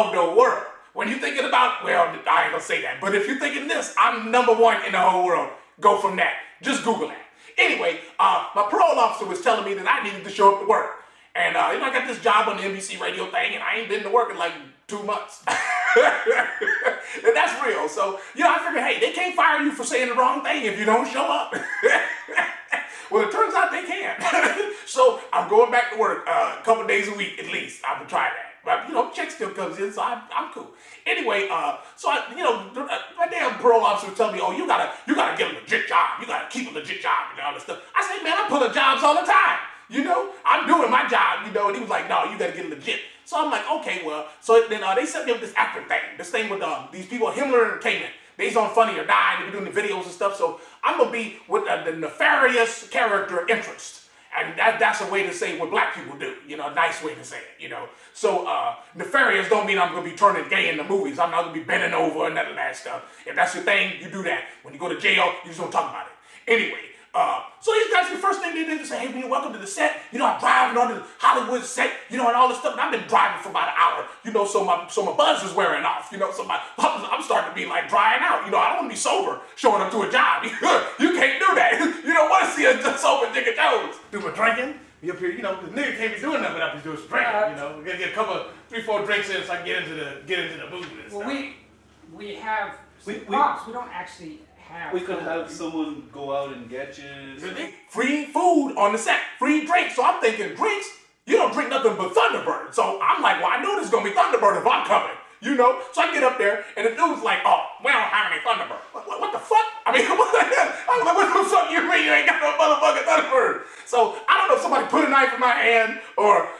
of the world. When you're thinking about, well, I ain't gonna say that, but if you're thinking this, I'm #1 in the whole world. Go from that. Just Google that. Anyway, my parole officer was telling me that I needed to show up to work. And I got this job on the NBC radio thing, and I ain't been to work in like 2 months. And that's real. So, I figured, hey, they can't fire you for saying the wrong thing if you don't show up. Well, it turns out they can. So I'm going back to work a couple days a week at least. I'm gonna try that. But check still comes in, so I'm cool. Anyway, so my damn parole officer was telling me, oh, you gotta get a legit job. You gotta keep a legit job and all this stuff. I said, man, I pull jobs all the time. I'm doing my job, and he was like, no, you gotta get legit. So I'm like, okay, well, so then they set me up this actor thing, this thing with these people, Himmler Entertainment. They's on Funny or Die, and they're doing the videos and stuff, so I'm gonna be with the nefarious character interest. And that's a way to say what black people do, a nice way to say it, So nefarious don't mean I'm gonna be turning gay in the movies. I'm not gonna be bending over and none of that stuff. If that's your thing, you do that. When you go to jail, you just don't talk about it. Anyway, so these guys, the first thing they did is say, hey, man, welcome to the set. I'm driving on the Hollywood set, and all this stuff. And I've been driving for about an hour, so my buzz is wearing off, so I'm starting to be like drying out. I don't want to be sober showing up to a job. You can't do that. You don't want to see a sober Jigga Jones. Do my drinking. Be up here, the nigga can't be doing nothing without me doing some drinking. We gotta get a couple, 3-4 drinks in so I can get into the booze and stuff. Well, we have props. We don't actually. We could have someone go out and get you. Free food on the set, free drinks. So I'm thinking drinks, you don't drink nothing but Thunderbird. So I'm like, well, I know there's gonna be Thunderbird if I'm coming, So I get up there and the dude's like, oh, we don't have any Thunderbird. What the fuck? I mean, what the hell? I'm like, what the fuck you mean you ain't got no motherfucking Thunderbird? So I don't know if somebody put a knife in my hand or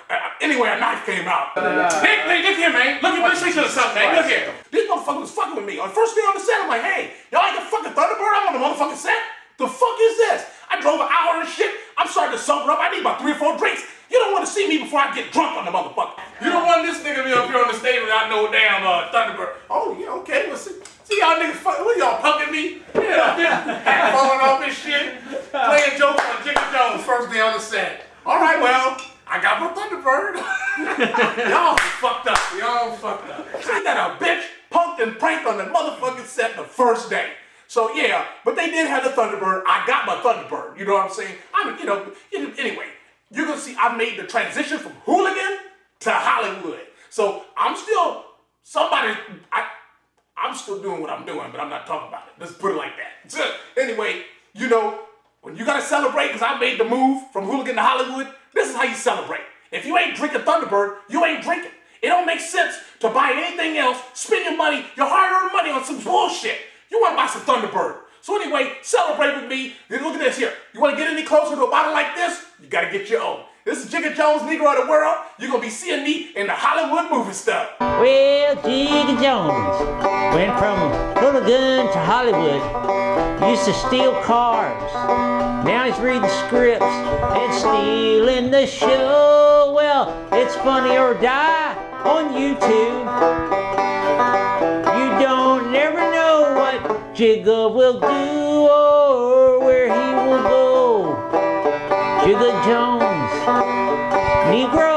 anyway, a knife came out. Hey, look here, man. Look at this or something, man. Look here. These motherfuckers was fucking with me. On the first day on the set, I'm like, hey, y'all ain't got fucking Thunderbird? I'm on the motherfucking set? The fuck is this? I drove an hour and shit. I'm starting to sober up. I need about 3 or 4 drinks. You don't want to see me before I get drunk on the motherfucker. You don't want this nigga to be up here on the stage without no damn Thunderbird. Oh, yeah, okay. Well, see y'all niggas fucking, what y'all punking me? Hat falling off his shit. Playing jokes on Jigga Jones first day on the set. All right, well, I got my Thunderbird. Y'all fucked up. Y'all fucked up. See that a bitch punked and pranked on the motherfucking set the first day. So yeah, but they did have the Thunderbird. I got my Thunderbird. You know what I'm saying? Anyway, you're gonna see I made the transition from hooligan to Hollywood. So I'm still I'm still doing what I'm doing, but I'm not talking about it. Let's put it like that. So, anyway, when you gotta celebrate, because I made the move from hooligan to Hollywood, this is how you celebrate. If you ain't drinking Thunderbird, you ain't drinking. It don't make sense to buy anything else, spend your money, your hard-earned money on some bullshit. You want to buy some Thunderbird. So anyway, celebrate with me. Then look at this here. You want to get any closer to a bottle like this? You got to get your own. This is Jigga Jones, Negro of the world. You're going to be seeing me in the Hollywood movie stuff. Well, Jigga Jones went from hooligan to Hollywood. Used to steal cars. Now he's reading scripts and stealing the show. Well, it's Funny or Die on YouTube. You don't never know what Jigga will do or where he will go. Jigga Jones, Negro.